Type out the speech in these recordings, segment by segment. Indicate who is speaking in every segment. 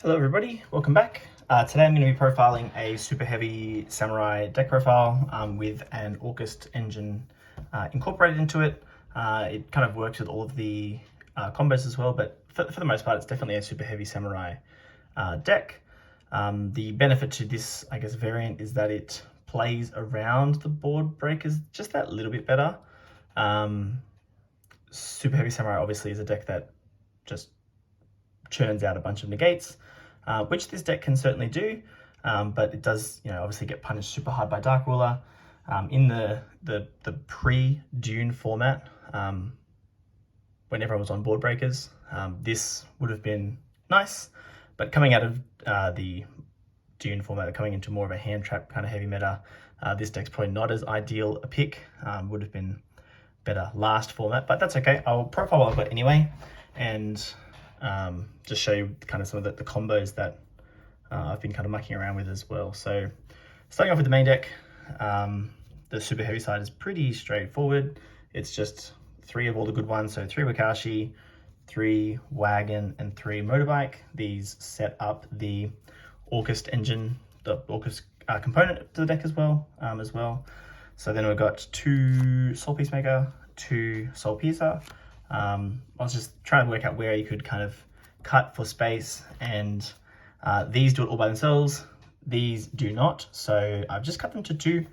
Speaker 1: Hello everybody, welcome back. Today I'm going to be profiling a Superheavy Samurai deck profile with an Orcust engine incorporated into it. It kind of works with all of the combos as well, but for the most part it's definitely a Superheavy Samurai deck. The benefit to this, I guess, variant is that it plays around the board breakers just that little bit better. Superheavy Samurai obviously is a deck that just churns out a bunch of negates, which this deck can certainly do, but it does, obviously get punished super hard by Dark Ruler. In the pre-Dune format, when everyone was on board breakers, this would have been nice, but coming out of the Dune format, coming into more of a hand trap kind of heavy meta, this deck's probably not as ideal a pick. Would have been better last format, but that's okay. I'll profile what I've got anyway, and just show you kind of some of the combos that I've been kind of mucking around with as well. So starting off with the main deck, the super heavy side is pretty straightforward. It's just 3 of all the good ones. So 3 Wakashi, 3 Wagon, and 3 Motorbike. These set up the Orcust engine, the Orcust component to the deck as well. So then we've got 2 Soul Peacemaker, 2 Soul Piercer. I was just trying to work out where you could kind of cut for space, and these do it all by themselves. These do not, so I've just cut them to 2,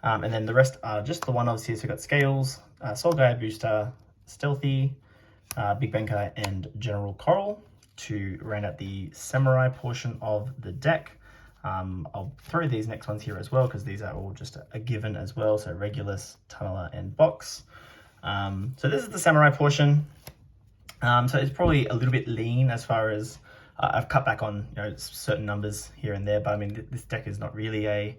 Speaker 1: and then the rest are just the one obviously. So we've got Scales, Soul Guy Booster, Stealthy, Big Bankai, and General Coral to round out the Samurai portion of the deck. I'll throw these next ones here as well, because these are all just a given as well. So Regulus, Tunneler, and Box. So this is the Samurai portion. So it's probably a little bit lean as far as I've cut back on certain numbers here and there, but I mean this deck is not really a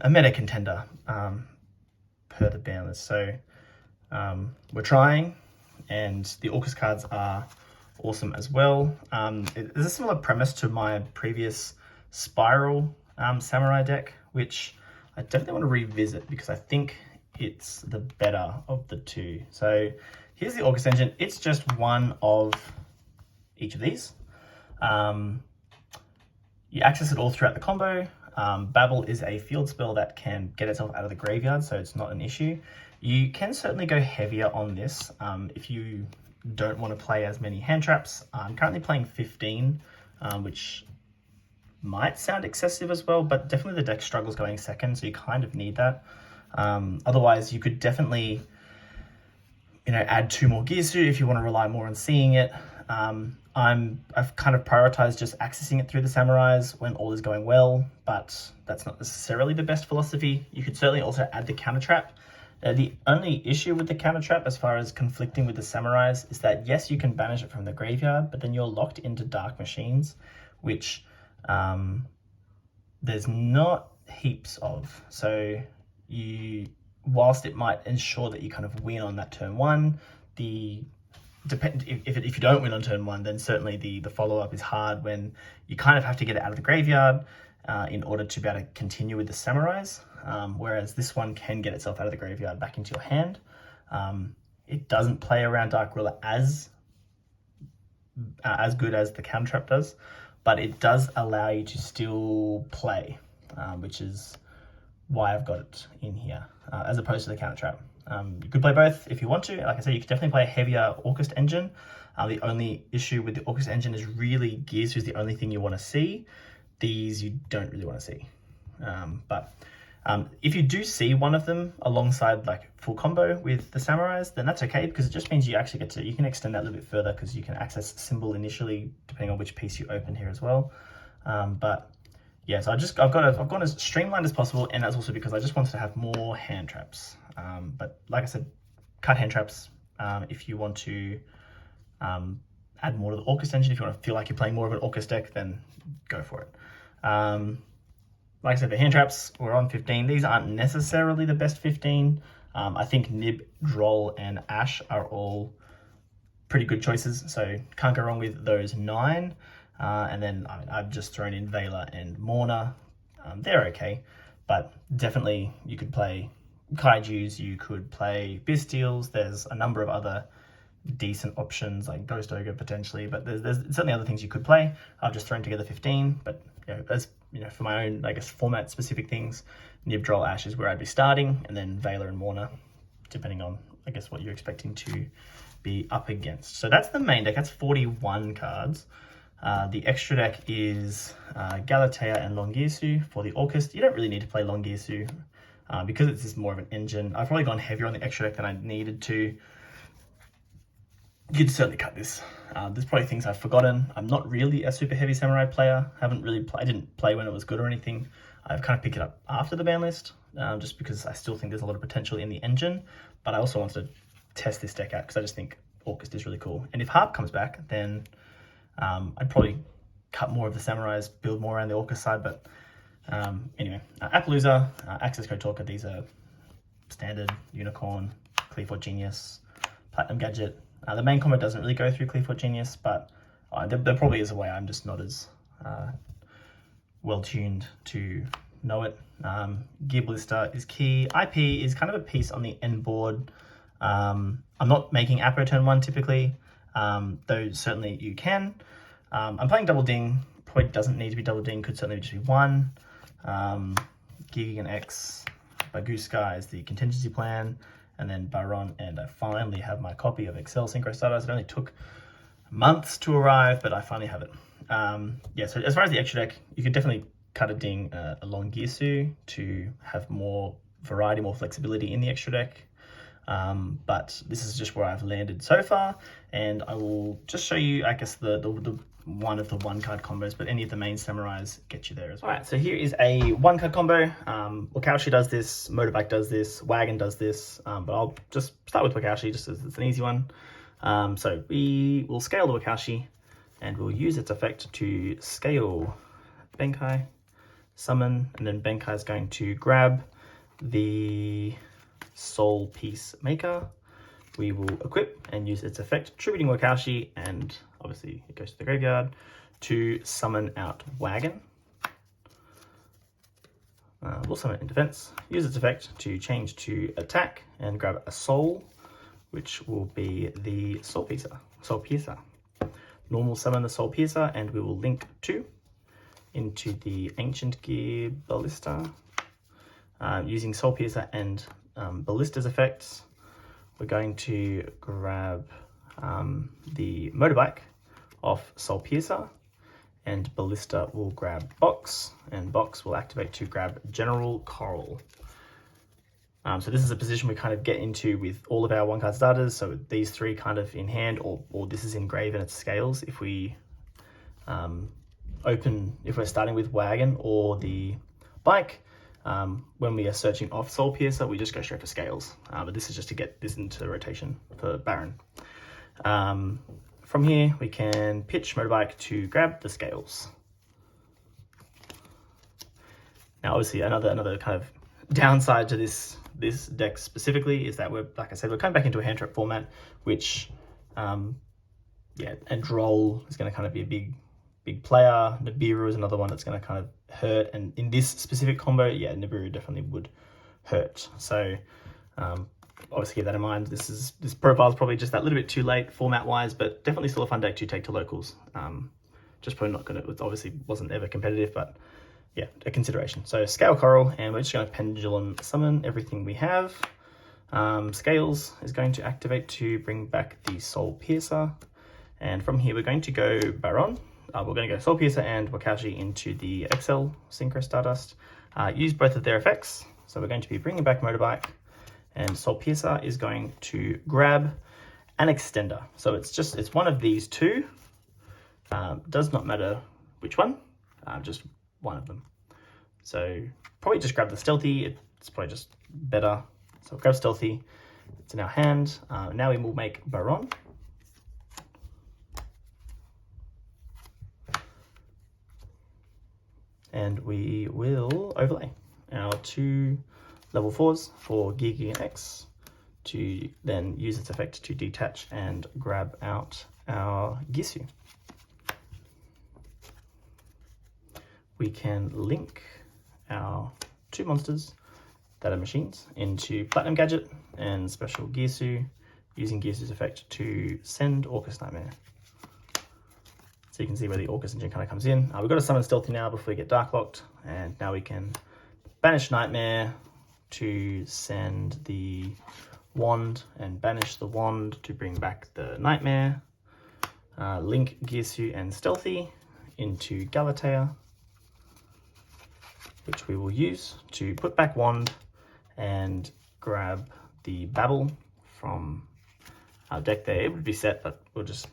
Speaker 1: meta contender per the ban list. So we're trying, and the Orcust cards are awesome as well. There's a similar premise to my previous Spiral Samurai deck, which I definitely want to revisit because I think it's the better of the 2. So here's the Orcust engine. It's just one of each of these. You access it all throughout the combo. Babble is a field spell that can get itself out of the graveyard, so it's not an issue. You can certainly go heavier on this if you don't want to play as many hand traps. I'm currently playing 15, which might sound excessive as well, but definitely the deck struggles going second, so you kind of need that. Otherwise, you could definitely, add 2 more Gearsu if you want to rely more on seeing it. I've kind of prioritized just accessing it through the Samurais when all is going well, but that's not necessarily the best philosophy. You could certainly also add the counter trap. The only issue with the counter trap, as far as conflicting with the Samurais, is that yes, you can banish it from the graveyard, but then you're locked into Dark Machines, which there's not heaps of. So whilst it might ensure that you kind of win on that turn 1, if you don't win on turn 1, then certainly the follow-up is hard when you kind of have to get it out of the graveyard in order to be able to continue with the Samurais, whereas this one can get itself out of the graveyard back into your hand. It doesn't play around Dark Ruler as good as the counter trap does, but it does allow you to still play, which is why I've got it in here, as opposed to the counter trap. You could play both if you want to. Like I said, you could definitely play a heavier Orcust engine. The only issue with the Orcust engine is really Gears is the only thing you want to see. These you don't really want to see. But if you do see one of them alongside like full combo with the Samurais, then that's okay, because it just means you actually you can extend that a little bit further, because you can access Symbol initially depending on which piece you open here as well. But yeah, so I've gone as streamlined as possible, and that's also because I just wanted to have more hand traps. But like I said, cut hand traps if you want to add more to the Orcust engine. If you want to feel like you're playing more of an Orcust deck, then go for it. Like I said, the hand traps were on 15. These aren't necessarily the best 15. I think Nib, Droll, and Ash are all pretty good choices, so can't go wrong with those 9. And then I've just thrown in Vela and Morna. They're okay, but definitely you could play Kaijus, you could play Bisteels. There's a number of other decent options like Ghost Ogre potentially, but there's certainly other things you could play. I've just thrown together 15, but as for my own, I guess, format specific things, Nib Droll Ash is where I'd be starting, and then Veiler and Warner, depending on, I guess, what you're expecting to be up against. So that's the main deck. That's 41 cards. The extra deck is Galatea and Longirsu for the Orcust. You don't really need to play Longirsu because it's just more of an engine. I've probably gone heavier on the extra deck than I needed to. You'd certainly cut this. There's probably things I've forgotten. I'm not really a super heavy samurai player. I didn't play when it was good or anything. I've kind of picked it up after the ban list, just because I still think there's a lot of potential in the engine. But I also wanted to test this deck out because I just think Orcust is really cool. And if Harp comes back, then I'd probably cut more of the samurais, build more around the Orcust side. But anyway, Appaloosa, Access Code Talker, these are standard Unicorn, Clearfork Genius, Platinum Gadget. The main combo doesn't really go through Clearfork Genius, but there probably is a way. I'm just not as well tuned to know it. Gear Blister is key. IP is kind of a piece on the end board. I'm not making Apo turn 1 typically, though certainly you can. I'm playing Double Ding. Probably doesn't need to be Double Ding. Could certainly just be 1. Gigan X by Goose Guy is the contingency plan. And then Baron, and I finally have my copy of Excel Synchro Stardust. It only took months to arrive, but I finally have it. Yeah, so as far as the extra deck, you could definitely cut a Ding along Girsu to have more variety, more flexibility in the extra deck. But this is just where I've landed so far, and I will just show you, I guess, the one of the 1-card combos, but any of the main samurais get you there as well. All right, so here is a 1-card combo. Wakaushi does this, Motorbike does this, Wagon does this, but I'll just start with Wakaushi just as it's an easy one. So we will scale the Wakaushi, and we'll use its effect to scale Benkai, summon, and then Benkai is going to grab the Soul Piece Maker. We will equip and use its effect, tributing Wakaushi, and obviously it goes to the graveyard to summon out Wagon. We'll summon it in defense, use its effect to change to attack and grab a soul, which will be the Soul Piercer. Normal summon the Soul Piercer, and we will link 2 into the Ancient Gear Ballista. Using Soul Piercer and Ballista's effects, we're going to grab the Motorbike off Soul Piercer, and Ballista will grab Box, and Box will activate to grab General Coral. So this is a position we kind of get into with all of our 1-card starters, so these 3 kind of in hand, or this is in grave and it scales. If we if we're starting with Wagon or the Bike, when we are searching off Soul Piercer, we just go straight for scales. But this is just to get this into the rotation for Baron. From here, we can pitch Motorbike to grab the scales. Now, obviously, another kind of downside to this deck specifically is that like I said, we're coming back into a hand trap format, which, yeah, and Droll is going to kind of be a big player. Nibiru is another one that's going to kind of hurt, and in this specific combo, yeah, Nibiru definitely would hurt. So obviously keep that in mind. This profile is probably just that little bit too late format wise, but definitely still a fun deck to take to locals. Just probably not gonna, it obviously wasn't ever competitive, but yeah, a consideration. So Scale Coral, and we're just going to Pendulum Summon everything we have. Scales is going to activate to bring back the Soul Piercer, and from here we're going to go Baron. We're going to go Soul Piercer and Wakaushi into the XL Synchro Stardust. Use both of their effects. So we're going to be bringing back Motorbike, and Soul Piercer is going to grab an Extender. So it's one of these 2. Does not matter which one, just one of them. So probably just grab the Stealthy. It's probably just better. So grab Stealthy. It's in our hand. Now we will make Baron. And we will overlay our 2 level 4s for Gigi and X to then use its effect to detach and grab out our Gisu. We can link our 2 monsters that are machines into Platinum Gadget and Special Gisu using Gearsu's effect to send Orcust Nightmare. So you can see where the Orcust engine kind of comes in. We've got to summon Stealthy now before we get Dark Locked, and now we can banish Nightmare to send the wand and banish the wand to bring back the Nightmare. Link Gearsu and Stealthy into Galatea, which we will use to put back wand and grab the Babble from our deck there. It would be set, but we'll just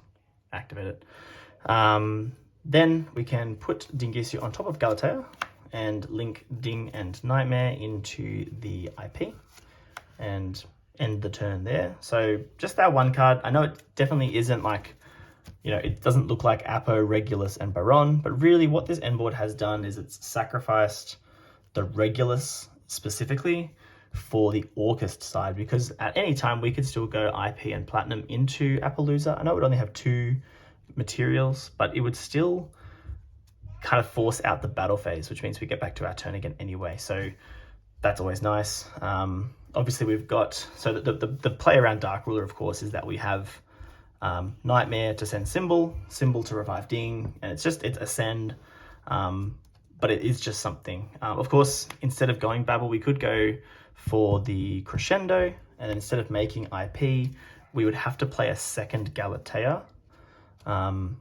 Speaker 1: activate it. Then we can put Dingisu on top of Galatea and link Ding and Nightmare into the IP and end the turn there. So just that one card. I know it definitely isn't like, you know, it doesn't look like Apo, Regulus, and Baron, but really what this end board has done is it's sacrificed the Regulus specifically for the Orcust side, because at any time we could still go IP and Platinum into Appaloosa. I know it would only have 2 materials, but it would still kind of force out the battle phase, which means we get back to our turn again anyway. So that's always nice. Obviously we've got, so the play around Dark Ruler, of course, is that we have Nightmare to send Symbol to revive Ding, and it's Ascend, but it is just something. Of course, instead of going Babble, we could go for the Crescendo, and then instead of making IP, we would have to play a second Galatea. Well,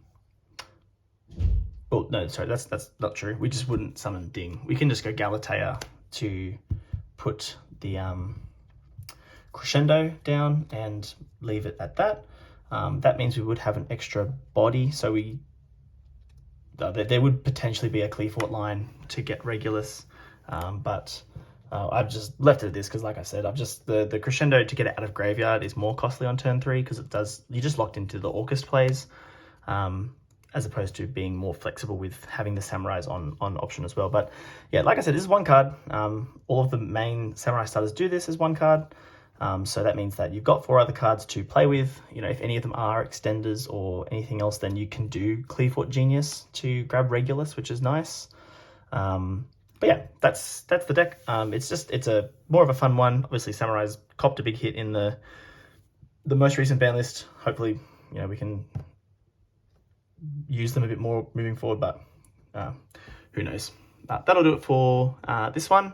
Speaker 1: no, sorry, that's not true. We just wouldn't summon Ding. We can just go Galatea to put the Crescendo down and leave it at that. That means we would have an extra body, so there would potentially be a Clearfort line to get Regulus, but I've just left it at this because, like I said, the Crescendo to get it out of graveyard is more costly on turn 3 because you're just locked into the Orcust plays, as opposed to being more flexible with having the Samurais on option as well. But yeah, like I said, this is one card. All of the main Samurai starters do this as one card. So that means that you've got 4 other cards to play with. You know, if any of them are extenders or anything else, then you can do Clearfort Genius to grab Regulus, which is nice. But yeah, that's the deck. It's a more of a fun one. Obviously, Samurai's copped a big hit in the most recent ban list. Hopefully, you know, we can use them a bit more moving forward, but who knows. That'll do it for this one,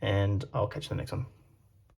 Speaker 1: and I'll catch you in the next one.